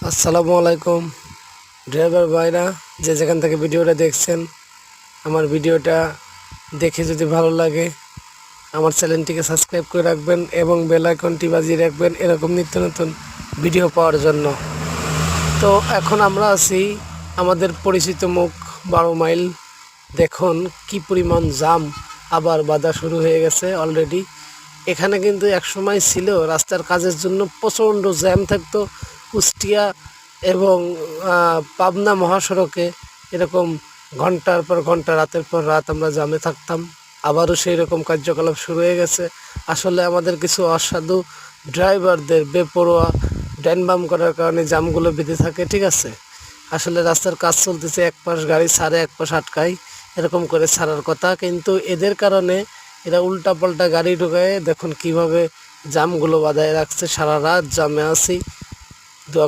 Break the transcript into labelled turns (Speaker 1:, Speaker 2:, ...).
Speaker 1: আসসালামু আলাইকুম ড্রাইভার ভাইরা, যে যেখান থেকে ভিডিওটা দেখছেন, আমার ভিডিওটা দেখে যদি ভালো লাগে আমার চ্যানেলটিকে সাবস্ক্রাইব করে রাখবেন এবং বেল আইকনটি বাজিয়ে রাখবেন এরকম নিত্য নতুন ভিডিও পাওয়ার জন্য। তো এখন আমরা আছি আমাদের পরিচিত মুখ 12 মাইল। দেখুন কি পরিমাণ জাম, আবার বাধা শুরু হয়ে গেছে অলরেডি। এখানে কিন্তু একসময় ছিল রাস্তার কাজের জন্য প্রচণ্ড জ্যাম থাকতো। কুষ্টিয়া এবং পাবনা মহাসড়কে এরকম ঘন্টার পর ঘন্টা, রাতের পর রাত আমরা জামে থাকতাম। আবারও সেই রকম কার্যকলাপ শুরু হয়ে গেছে। আসলে আমাদের কিছু অসাধু ড্রাইভারদের বেপরোয়া ডাইন বাম করার কারণে জামগুলো বেঁধে থাকে, ঠিক আছে। আসলে রাস্তার কাজ চলতেছে, এক পাশ গাড়ি ছাড়ে এক পাশ আটকায়, এরকম করে ছাড়ার কথা, কিন্তু এদের কারণে এরা উল্টাপাল্টা গাড়ি ঢুকায়। দেখুন কিভাবে জামগুলো বাঁধায় রাখছে, সারা রাত জামে আছি। দোয়া